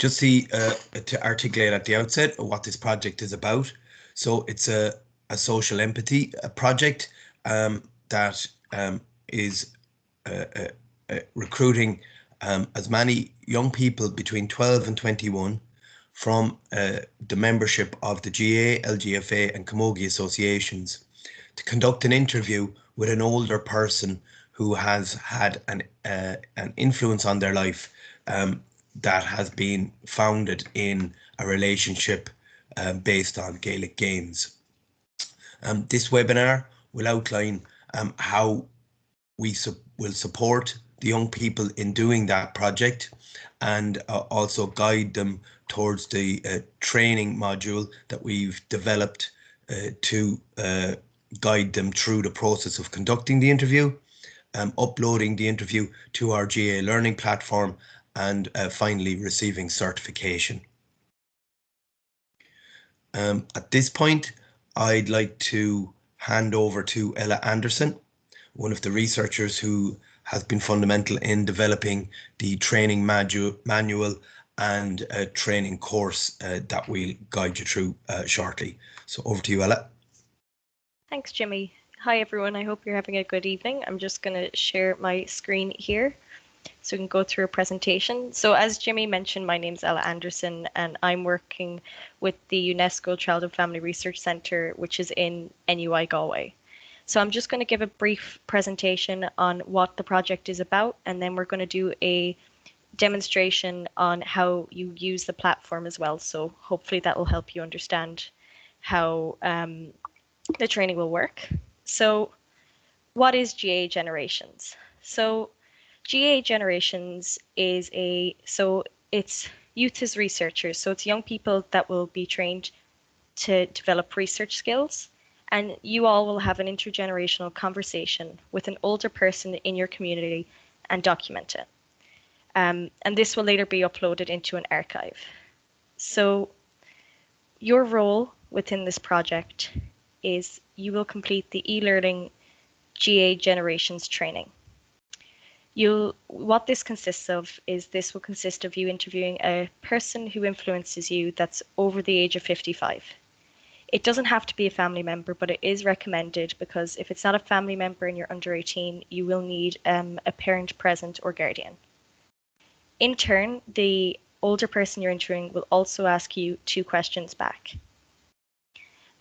To articulate at the outset what this project is about. So it's a social empathy project that is recruiting as many young people between 12 and 21 from the membership of the GAA, LGFA and Camogie associations to conduct an interview with an older person who has had an influence on their life that has been founded in a relationship based on Gaelic games. This webinar will outline how we will support the young people in doing that project and also guide them towards the training module that we've developed to guide them through the process of conducting the interview, uploading the interview to our GAALearning platform, and finally receiving certification. At this point, I'd like to hand over to Ella Anderson, one of the researchers who has been fundamental in developing the training manual and training course that we'll guide you through shortly. So over to you, Ella. Thanks, Jimmy. Hi, everyone. I hope you're having a good evening. I'm just going to share my screen here so we can go through a presentation. So as Jimmy mentioned, my name's Ella Anderson, and I'm working with the UNESCO Child and Family Research Centre, which is in NUI Galway. So I'm just going to give a brief presentation on what the project is about, and then we're going to do a demonstration on how you use the platform as well. So hopefully that will help you understand how the training will work. So what is GAA Generations? So GAA Generations is it's youth as researchers. So it's young people that will be trained to develop research skills. And you all will have an intergenerational conversation with an older person in your community and document it. And this will later be uploaded into an archive. So your role within this project is you will complete the e-learning GAA Generations training. What this consists of is this will consist of you interviewing a person who influences you that's over the age of 55. It doesn't have to be a family member, but it is recommended because if it's not a family member and you're under 18, you will need a parent present or guardian. In turn, the older person you're interviewing will also ask you 2 questions back.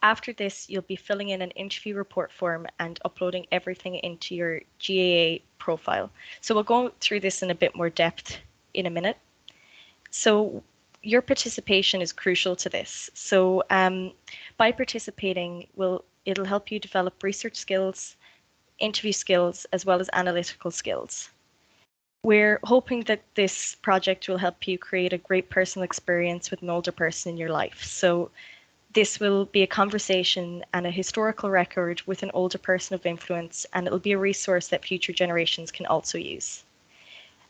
After this, you'll be filling in an interview report form and uploading everything into your GAA profile. So we'll go through this in a bit more depth in a minute. So your participation is crucial to this. So by participating, it'll help you develop research skills, interview skills, as well as analytical skills. We're hoping that this project will help you create a great personal experience with an older person in your life. So this will be a conversation and a historical record with an older person of influence, and it'll be a resource that future generations can also use.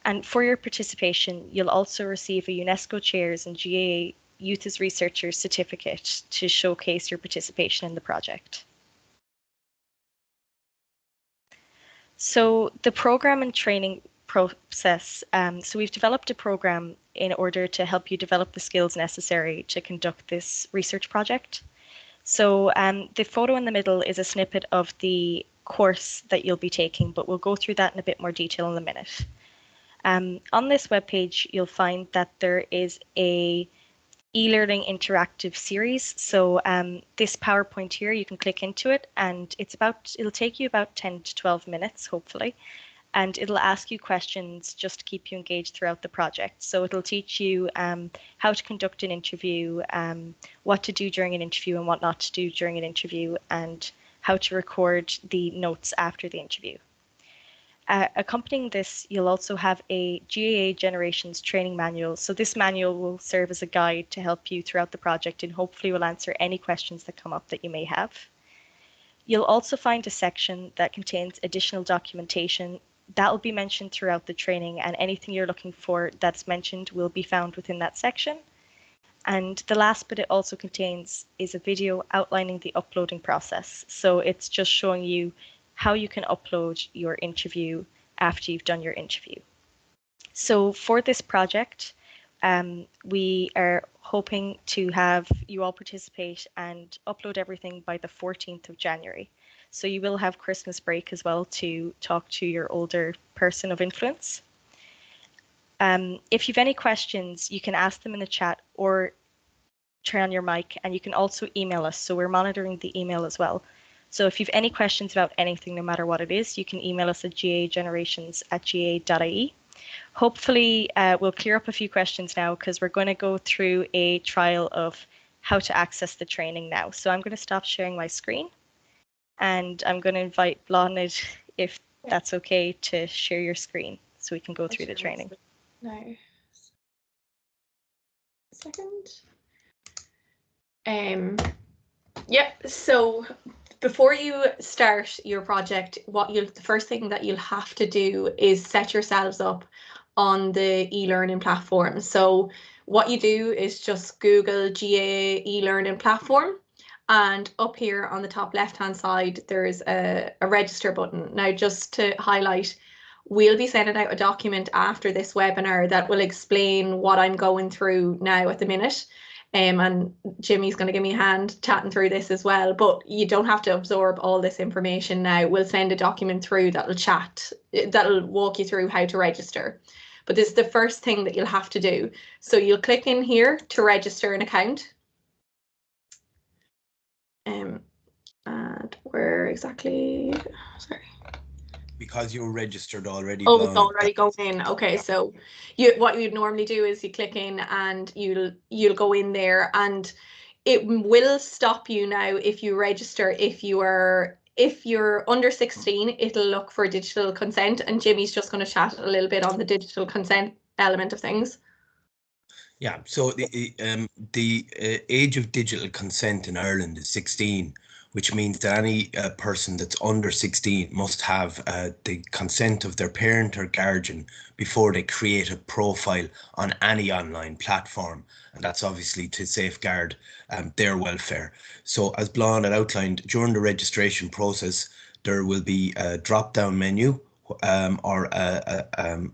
And for your participation, you'll also receive a UNESCO Chairs and GAA Youth as Researchers certificate to showcase your participation in the project. So the program and training process, so we've developed a program in order to help you develop the skills necessary to conduct this research project. So the photo in the middle is a snippet of the course that you'll be taking, but we'll go through that in a bit more detail in a minute. On this webpage, you'll find that there is a e-learning interactive series. So this PowerPoint here, you can click into it, and it'll take you about 10 to 12 minutes, hopefully. And it'll ask you questions just to keep you engaged throughout the project. So it'll teach you how to conduct an interview, what to do during an interview and what not to do during an interview, and how to record the notes after the interview. Accompanying this, you'll also have a GAA Generations training manual. So this manual will serve as a guide to help you throughout the project and hopefully will answer any questions that come up that you may have. You'll also find a section that contains additional documentation that will be mentioned throughout the training, and anything you're looking for that's mentioned will be found within that section. And the last bit it also contains is a video outlining the uploading process. So it's just showing you how you can upload your interview after you've done your interview. So for this project, We are hoping to have you all participate and upload everything by the 14th of January. So you will have Christmas break as well to talk to your older person of influence. If you've any questions, you can ask them in the chat or turn on your mic, and you can also email us. So we're monitoring the email as well. So if you've any questions about anything, no matter what it is, you can email us at gaagenerations@gaa.ie. Hopefully, we'll clear up a few questions now, because we're going to go through a trial of how to access the training now. So I'm going to stop sharing my screen, and I'm going to invite Blonid, if that's okay, to share your screen so we can go through the training. No. Second. So before you start your project, the first thing that you'll have to do is set yourselves up on the e-learning platform. So what you do is just Google GAA e-learning platform, and up here on the top left-hand side, there's a register button. Now, just to highlight, we'll be sending out a document after this webinar that will explain what I'm going through now at the minute. And Jimmy's going to give me a hand chatting through this as well, but you don't have to absorb all this information now. We'll send a document through that'll walk you through how to register. But this is the first thing that you'll have to do. So you'll click in here to register an account. And where exactly, sorry. Because you're registered already. Oh, it's already going in. Okay, yeah. So what you'd normally do is you click in and you'll go in there, and it will stop you now if you register. If you're under 16, it'll look for digital consent, and Jimmy's just going to chat a little bit on the digital consent element of things. Yeah, so the age of digital consent in Ireland is 16, which means that any person that's under 16 must have the consent of their parent or guardian before they create a profile on any online platform. And that's obviously to safeguard their welfare. So as Blonde had outlined, during the registration process, there will be a drop-down menu or a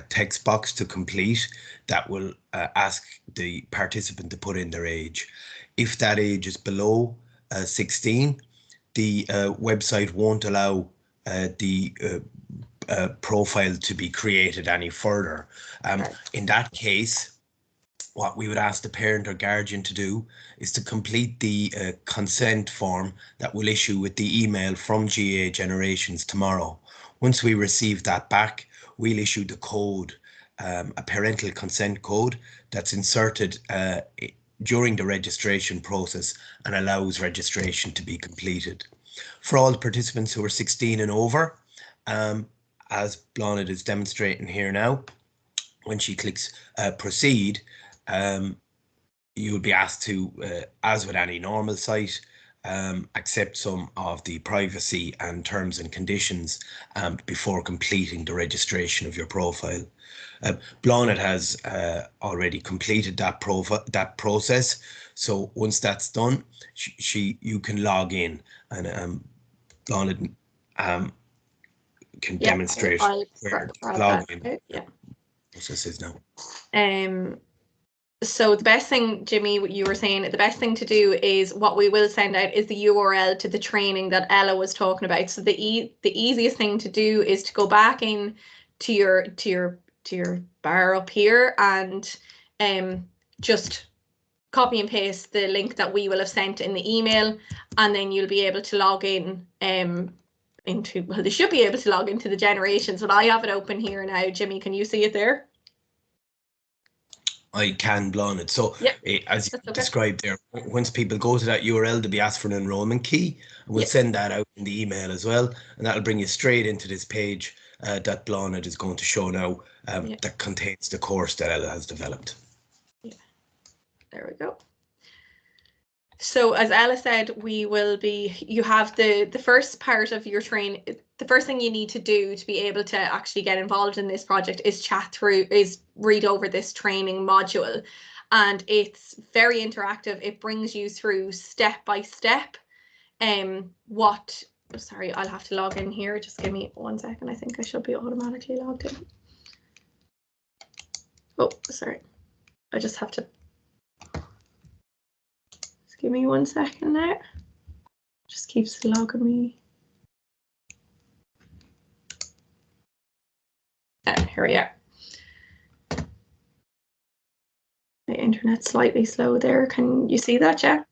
text box to complete that will ask the participant to put in their age. If that age is below 16, the website won't allow the profile to be created any further. In that case, what we would ask the parent or guardian to do is to complete the consent form that we'll issue with the email from GAA Generations tomorrow. Once we receive that back, we'll issue the code, a parental consent code that's inserted during the registration process and allows registration to be completed. For all the participants who are 16 and over, as Blonde is demonstrating here now, when she clicks proceed, you will be asked to, as with any normal site, accept some of the privacy and terms and conditions before completing the registration of your profile. Blonde has already completed that process, so once that's done, you can log in, and Blonde can demonstrate where login process is now. So the best thing, Jimmy, what you were saying, the best thing to do is what we will send out is the URL to the training that Ella was talking about. So the easiest thing to do is to go back in to your bar up here and just copy and paste the link that we will have sent in the email, and then you'll be able to log in they should be able to log into the Generations, but I have it open here now. Jimmy, can you see it there? I can, Blonde. So as you described there, once people go to that URL, they'll be asked for an enrollment key, and we'll send that out in the email as well, and that'll bring you straight into this page that Blonde is going to show now, that contains the course that Ella has developed. Yeah, there we go. So as Ella said, you have the first part of your training. The first thing you need to do to be able to actually get involved in this project is read over this training module. And it's very interactive. It brings you through step by step. Sorry, I'll have to log in here. Just give me 1 second. I think I should be automatically logged in. Oh, sorry. I just have to. Just give me 1 second now. Just keeps logging me. Here we are. The internet's slightly slow there. Can you see that, yeah?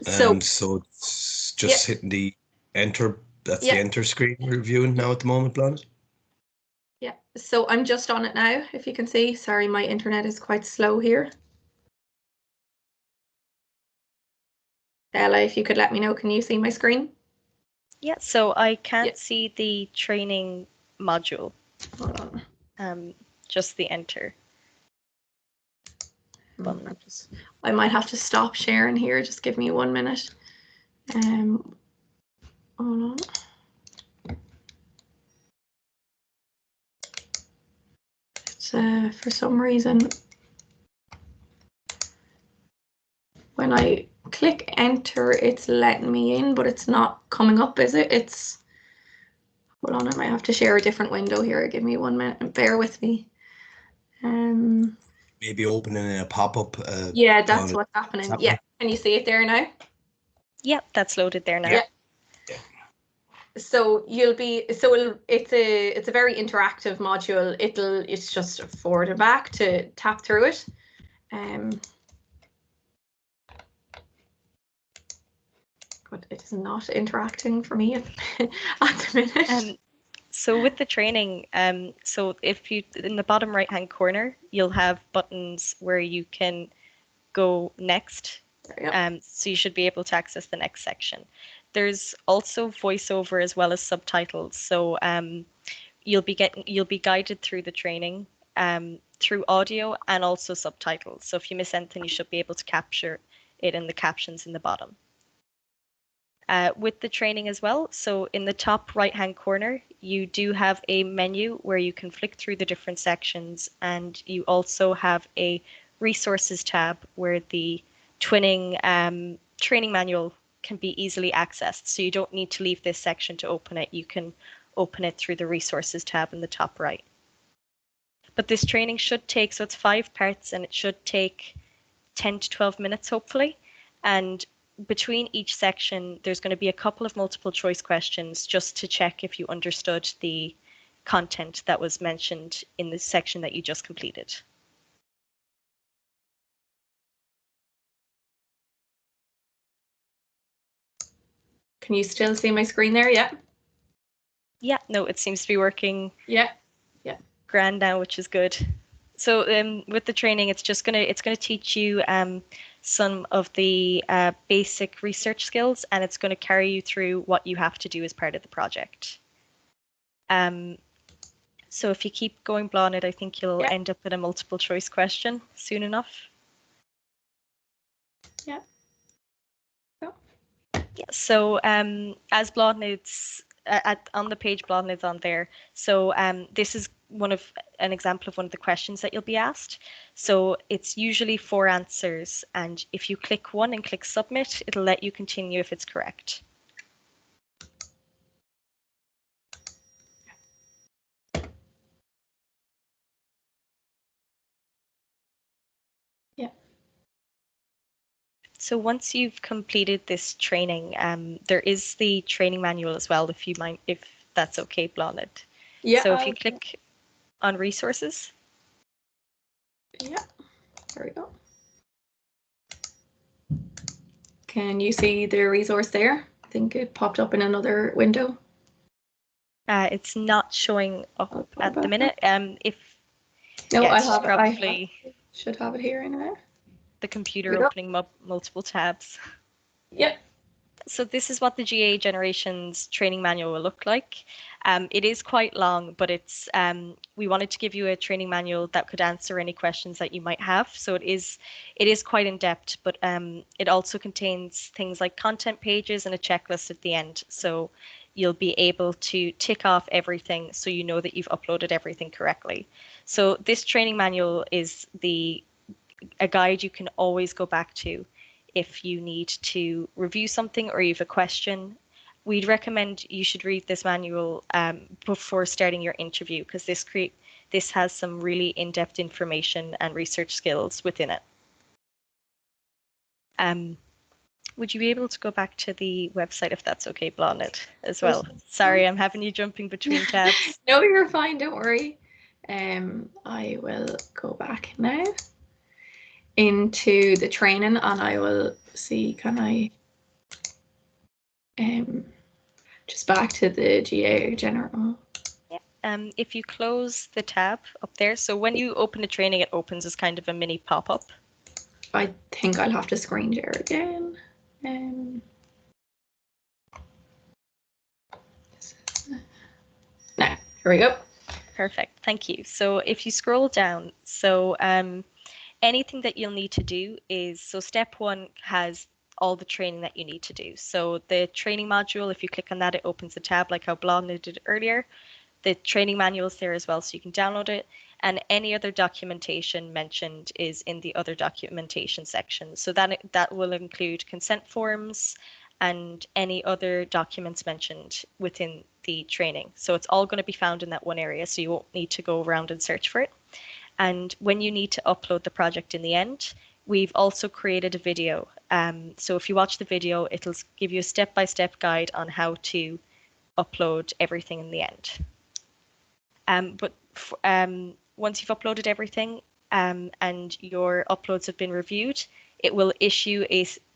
So it's just hitting the enter. That's the enter screen we're viewing now at the moment, Blonde. Yeah, so I'm just on it now, if you can see. Sorry, my internet is quite slow here. Ella, if you could let me know, can you see my screen? Yeah, so I can't see the training module. Hold on. Just the enter button. I might have to stop sharing here. Just give me 1 minute. Hold on. It's for some reason when I click enter, it's letting me in, but it's not coming up, is it? It's, hold on, I might have to share a different window here. Give me 1 minute and bear with me. Maybe opening a pop-up. Yeah, that's what's happening. Yeah, can you see it there now? Yep, that's loaded there now. Yeah. So it's a very interactive module. It's just forward and back to tap through it. But it's not interacting for me at the minute. So with the training, so if you, in the bottom right hand corner, you'll have buttons where you can go next. So you should be able to access the next section. There's also voiceover as well as subtitles. So you'll be guided through the training through audio and also subtitles. So if you miss anything, you should be able to capture it in the captions in the bottom. With the training as well, so in the top right hand corner, you do have a menu where you can flick through the different sections, and you also have a resources tab where the twinning training manual can be easily accessed. So you don't need to leave this section to open it. You can open it through the resources tab in the top right. But this training should take, so it's 5 parts, and it should take 10 to 12 minutes, hopefully. And between each section, there's going to be a couple of multiple choice questions just to check if you understood the content that was mentioned in the section that you just completed. Can you still see my screen there? Yeah. Yeah, no, it seems to be working. Yeah. Grand now, which is good. So with the training, it's gonna teach you some of the basic research skills, and it's going to carry you through what you have to do as part of the project. So if you keep going, Blonde, I think you'll end up with a multiple choice question soon enough. Yeah. So as Blonde, it's on the page Blonde is on there. So this is an example of one of the questions that you'll be asked. So it's usually 4 answers, and if you click one and click submit, it'll let you continue if it's correct. Yeah. So once you've completed this training, there is the training manual as well, if that's okay, Blonde. Yeah. So if you click on resources. Yeah, there we go. Can you see the resource there? I think it popped up in another window. It's not showing up at the minute. I should have it here anyway. The computer opening multiple tabs. Yep. So this is what the GAA Generations training manual will look like. It is quite long, but we wanted to give you a training manual that could answer any questions that you might have. So it is quite in depth, but it also contains things like content pages and a checklist at the end. So you'll be able to tick off everything so you know that you've uploaded everything correctly. So this training manual is a guide you can always go back to if you need to review something or you have a question. we'd recommend you should read this manual before starting your interview, because this has some really in-depth information and research skills within it. Would you be able to go back to the website if that's okay, Blonde, as well? Sorry, I'm having you jumping between tabs. No, you're fine, don't worry. I will go back now into the training and I will see, can I just back to the GAA general. Yeah. If you close the tab up there, so when you open the training, it opens as kind of a mini pop-up. I think I'll have to screen share again. Now, here we go. Perfect, thank you. So if you scroll down, so anything that you'll need to do is, so step 1 has all the training that you need to do. So the training module, if you click on that, it opens the tab like how Blonde did earlier. The training manual is there as well, so you can download it. And any other documentation mentioned is in the other documentation section. So that will include consent forms and any other documents mentioned within the training. So it's all going to be found in that one area, so you won't need to go around and search for it. And when you need to upload the project in the end, we've also created a video. So if you watch the video, it'll give you a step-by-step guide on how to upload everything in the end. But once you've uploaded everything and your uploads have been reviewed, it will issue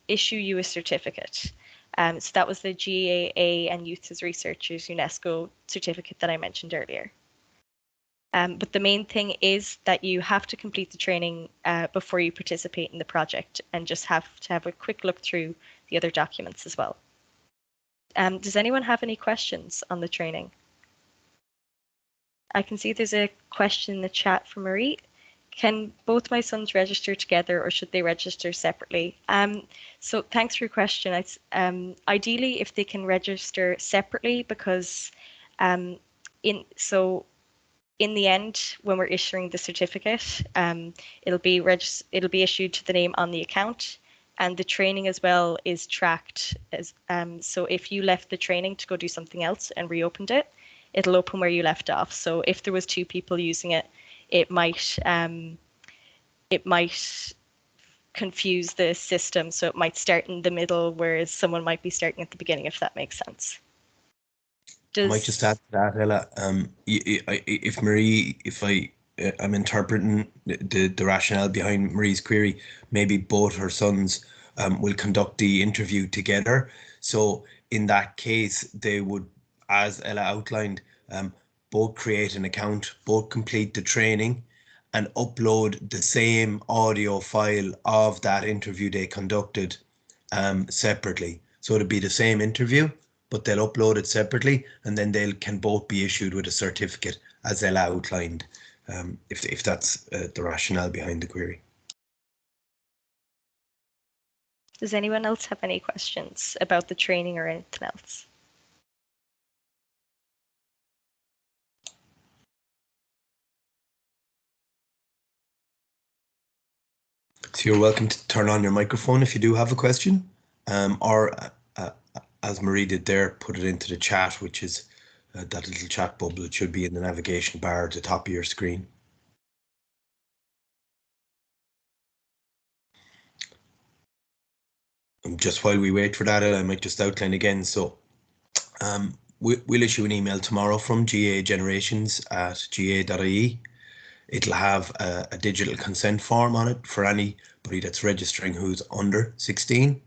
you a certificate. So that was the GAA and Youth as Researchers UNESCO certificate that I mentioned earlier. But the main thing is that you have to complete the training before you participate in the project, and just have to have a quick look through the other documents as well. Does anyone have any questions on the training? I can see there's a question in the chat from Marie. Can both my sons register together, or should they register separately? So thanks for your question. Ideally, if they can register separately, because in the end, when we're issuing the certificate, it'll be issued to the name on the account, and the training as well is tracked. So if you left the training to go do something else and reopened it, it'll open where you left off. So if there was 2 people using it, it might confuse the system. So it might start in the middle, whereas someone might be starting at the beginning, if that makes sense. I might just add to that, Ella. If I'm interpreting the rationale behind Marie's query, maybe both her sons will conduct the interview together. So in that case, they would, as Ella outlined, both create an account, both complete the training, and upload the same audio file of that interview they conducted separately. So it'll be the same interview, but they'll upload it separately, and then they can both be issued with a certificate, as Ella outlined, if that's the rationale behind the query. Does anyone else have any questions about the training or anything else? So you're welcome to turn on your microphone if you do have a question, or as Marie did there, put it into the chat, which is that little chat bubble. It should be in the navigation bar at the top of your screen. Just while we wait for that, I might just outline again. So we'll issue an email tomorrow from GAAgenerations@gaa.ie. It'll have a digital consent form on it for anybody that's registering who's under 16.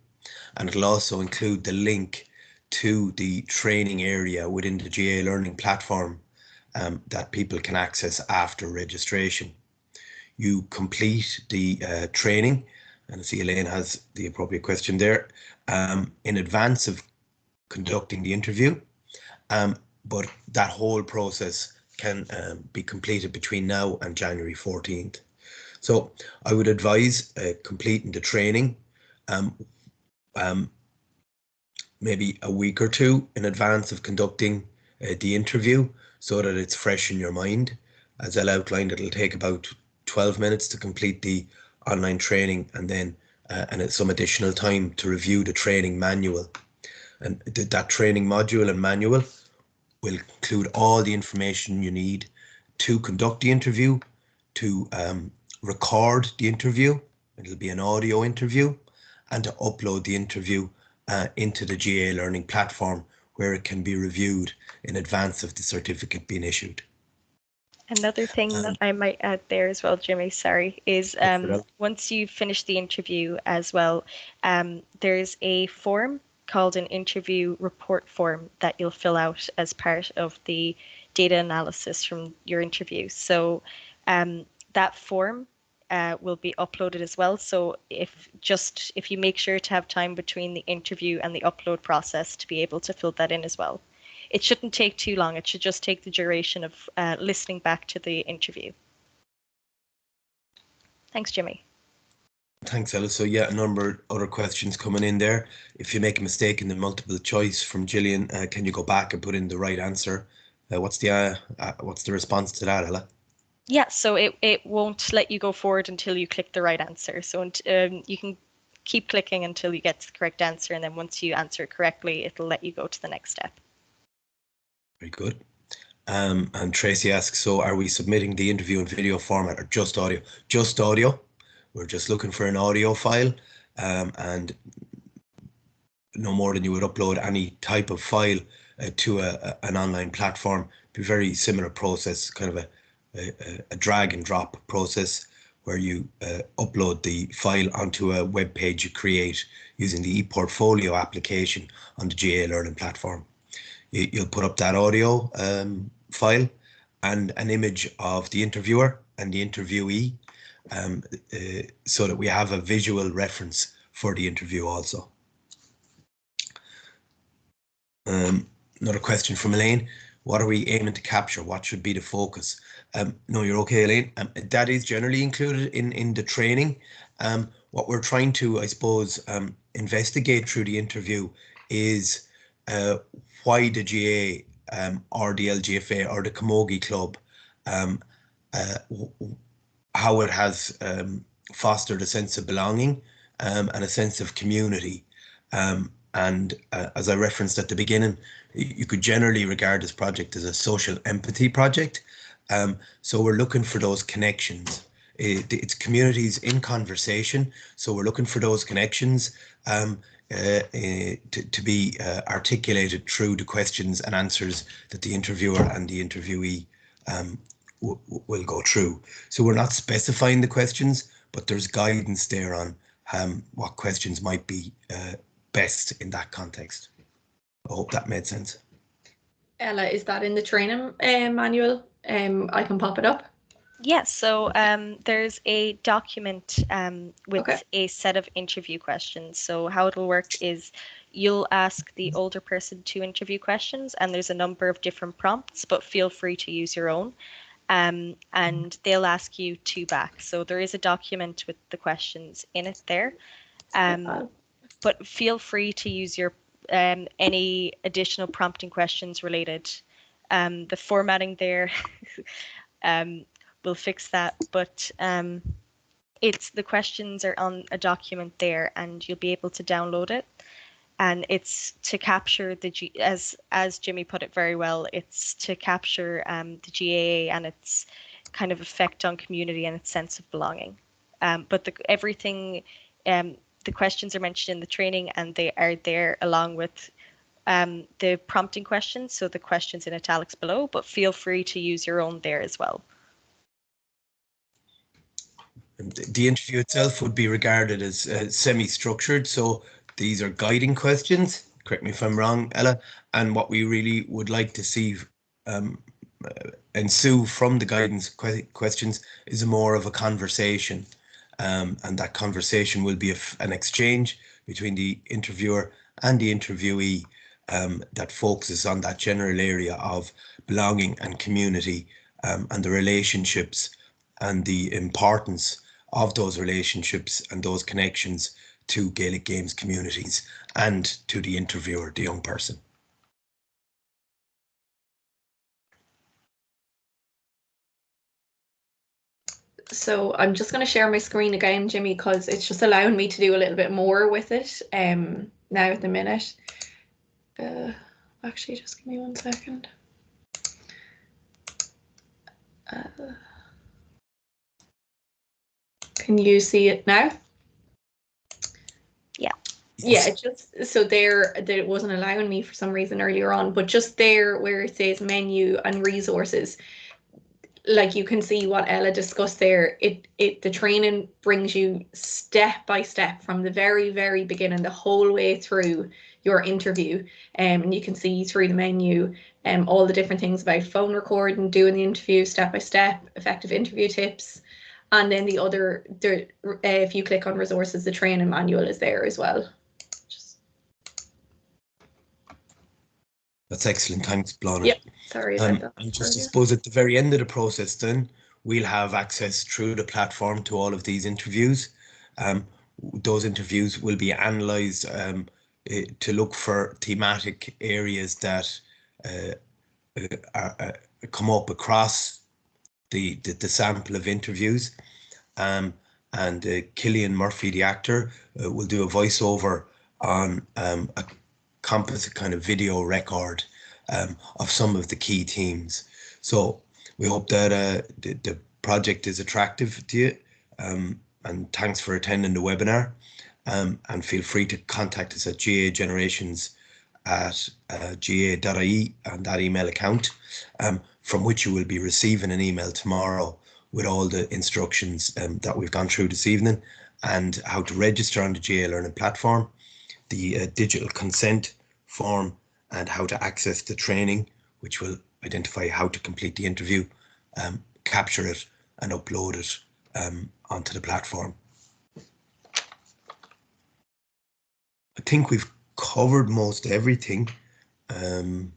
And it'll also include the link to the training area within the GAALearning platform that people can access after registration. You complete the training, and I see Elaine has the appropriate question there, in advance of conducting the interview, but that whole process can be completed between now and January 14th. So I would advise completing the training maybe a week or 2 in advance of conducting the interview, so that it's fresh in your mind. As I'll outlined, it'll take about 12 minutes to complete the online training, and then and some additional time to review the training manual. And that training module and manual will include all the information you need to conduct the interview, to record the interview. It'll be an audio interview, and to upload the interview into the GAALearning platform, where it can be reviewed in advance of the certificate being issued. Another thing I might add there as well, Jimmy, sorry, is once you finish the interview as well, there's a form called an interview report form that you'll fill out as part of the data analysis from your interview. So that form will be uploaded as well. So if you make sure to have time between the interview and the upload process to be able to fill that in as well. It shouldn't take too long. It should just take the duration of listening back to the interview. Thanks, Jimmy. Thanks, Ella. So yeah, a number of other questions coming in there. If you make a mistake in the multiple choice from Gillian, can you go back and put in the right answer? What's the response to that, Ella? Yeah, so it won't let you go forward until you click the right answer. So you can keep clicking until you get to the correct answer, and then once you answer it correctly, it'll let you go to the next step. Very good. And Tracy asks, so are we submitting the interview in video format or just audio? Just audio. We're just looking for an audio file, and no more than you would upload any type of file to an online platform. Be very similar process, kind of a drag and drop process, where you upload the file onto a web page you create using the ePortfolio application on the GAALearning platform. You'll put up that audio file and an image of the interviewer and the interviewee, so that we have a visual reference for the interview also. Another question from Elaine. What are we aiming to capture? What should be the focus? No, you're okay, Elaine. That is generally included in the training. What we're trying to, I suppose, investigate through the interview is why the GAA or the LGFA or the Camogie Club, how it has fostered a sense of belonging and a sense of community. And as I referenced at the beginning, you could generally regard this project as a social empathy project. So we're looking for those connections. It's communities in conversation. So we're looking for those connections to be articulated through the questions and answers that the interviewer and the interviewee will go through. So we're not specifying the questions, but there's guidance there on what questions might be best in that context. I hope that made sense. Ella, is that in the training manual? I can pop it up. Yes, so there's a document with a set of interview questions. So how it'll work is you'll ask the older person 2 interview questions, and there's a number of different prompts, but feel free to use your own. And they'll ask you 2 back. So there is a document with the questions in it there. But feel free to use your any additional prompting questions related. The formatting there, we'll fix that, but it's the questions are on a document there, and you'll be able to download it. And it's to capture as Jimmy put it very well, it's to capture the GAA and its kind of effect on community and its sense of belonging. But everything. The questions are mentioned in the training, and they are there along with the prompting questions, so the questions in italics below, but feel free to use your own there as well. The interview itself would be regarded as semi-structured, so these are guiding questions, correct me if I'm wrong, Ella, and what we really would like to see ensue from the guidance questions is more of a conversation. And that conversation will be an exchange between the interviewer and the interviewee that focuses on that general area of belonging and community, and the relationships and the importance of those relationships and those connections to Gaelic Games communities and to the interviewer, the young person. So I'm just going to share my screen again, Jimmy, because it's just allowing me to do a little bit more with it now at the minute. Actually, just give me 1 second. Can you see it now? Yeah. Yeah, it's just so there that it wasn't allowing me for some reason earlier on, but just there where it says menu and resources, like you can see what Ella discussed there, the training brings you step by step from the very, very beginning, the whole way through your interview. And you can see through the menu all the different things about phone recording, doing the interview step by step, effective interview tips. And then if you click on resources, the training manual is there as well. That's excellent. Thanks, Blonde. Yep. Sorry about that. And just I suppose at the very end of the process, then we'll have access through the platform to all of these interviews. Those interviews will be analysed to look for thematic areas that come up across the sample of interviews. And Cillian Murphy, the actor, will do a voiceover on a composite kind of video record of some of the key themes. So we hope that the project is attractive to you, and thanks for attending the webinar, and feel free to contact us at GAA.generations@gaa.ie and that email account, from which you will be receiving an email tomorrow with all the instructions that we've gone through this evening, and how to register on the GAALearning platform, the digital consent form, and how to access the training, which will identify how to complete the interview, capture it and upload it onto the platform. I think we've covered most everything, unless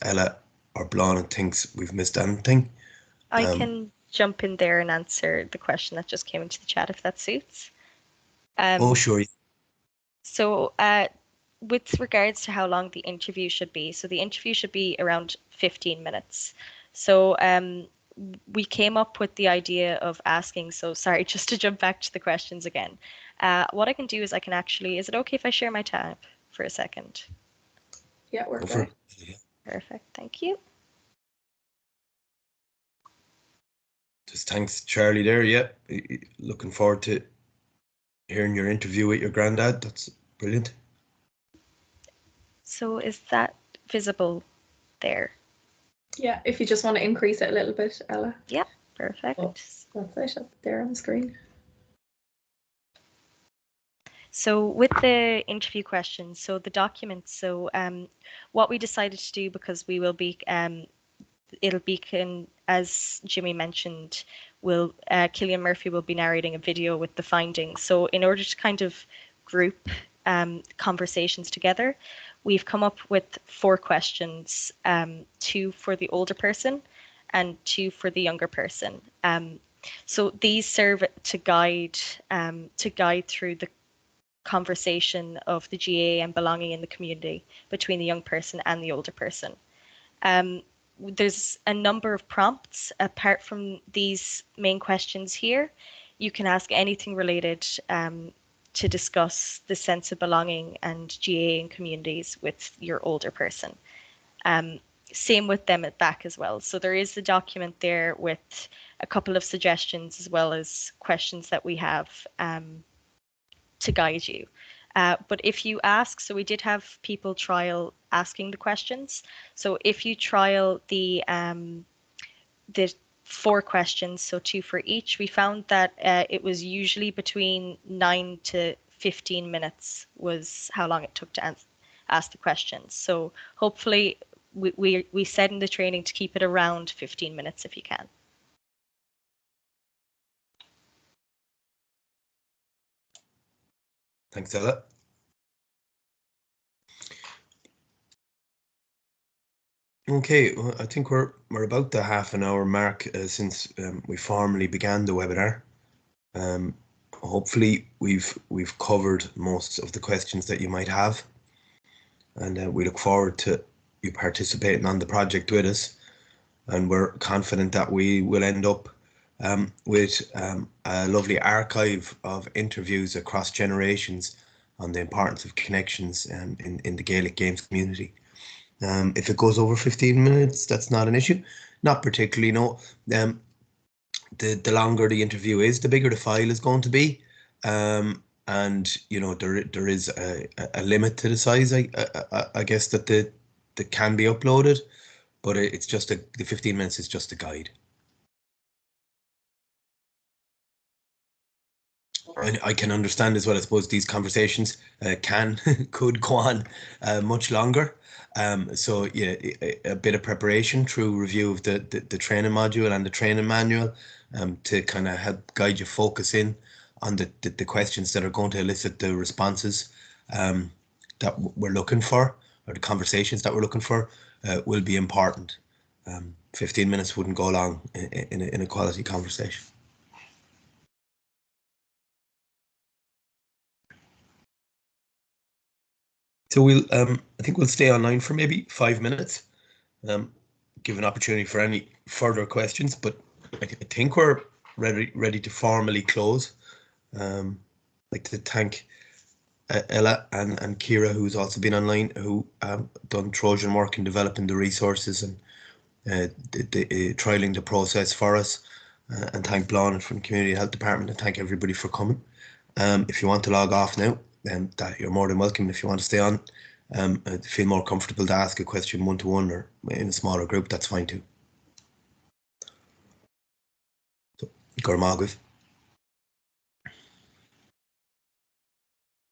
Ella or Blonde thinks we've missed anything. I can jump in there and answer the question that just came into the chat, if that suits. Oh, sure. So with regards to how long the interview should be, so the interview should be around 15 minutes. So we came up with the idea of asking, so sorry, just to jump back to the questions again. What I can do is I can actually, is it okay if I share my tab for a second? Yeah, we're good. Perfect, thank you. Just thanks, Charlie, there. Yeah, looking forward to hearing your interview with your granddad. That's brilliant. So is that visible there? Yeah, if you just want to increase it a little bit, Ella. Yeah, perfect. Oh, that's it up there on the screen. So with the interview questions, so the documents, so what we decided to do, because we will be, it'll be, as Jimmy mentioned, Cillian Murphy will be narrating a video with the findings. So in order to kind of group conversations together, we've come up with 4 questions, 2 for the older person and 2 for the younger person. So these serve to guide through the conversation of the GAA and belonging in the community between the young person and the older person. There's a number of prompts apart from these main questions here. You can ask anything related to discuss the sense of belonging and GAA in communities with your older person. Same with them at back as well. So there is the document there with a couple of suggestions as well as questions that we have to guide you. But if you ask, so we did have people trial asking the questions. So if you trial the 4 questions, so 2 for each, we found that it was usually between 9 to 15 minutes was how long it took to ask the questions. So hopefully we said in the training to keep it around 15 minutes if you can. Thanks, Ella. Okay, well, I think we're about the half-an-hour mark since we formally began the webinar. Hopefully we've covered most of the questions that you might have, and we look forward to you participating on the project with us. And we're confident that we will end up with a lovely archive of interviews across generations on the importance of connections in the Gaelic games community. If it goes over 15 minutes, that's not an issue. Not particularly, no. The longer the interview is, the bigger the file is going to be. And you know, there is a limit to the size, I guess, that can be uploaded, but it's just the 15 minutes is just a guide. I can understand as well. I suppose these conversations could go on much longer. So yeah, a bit of preparation through review of the training module and the training manual to kind of help guide you focus in on the questions that are going to elicit the responses that we're looking for, or the conversations that we're looking for will be important. 15 minutes wouldn't go long in a quality conversation. So we'll, I think we'll stay online for maybe 5 minutes, give an opportunity for any further questions. But I think we're ready to formally close. I'd like to thank Ella and Kira, who's also been online, who done Trojan work in developing the resources and trialing the process for us. And thank Blonde from the Community Health Department, and thank everybody for coming. If you want to log off now, that you're more than welcome. If you want to stay on, feel more comfortable to ask a question one-to-one or in a smaller group, that's fine too. So, Gormagwith.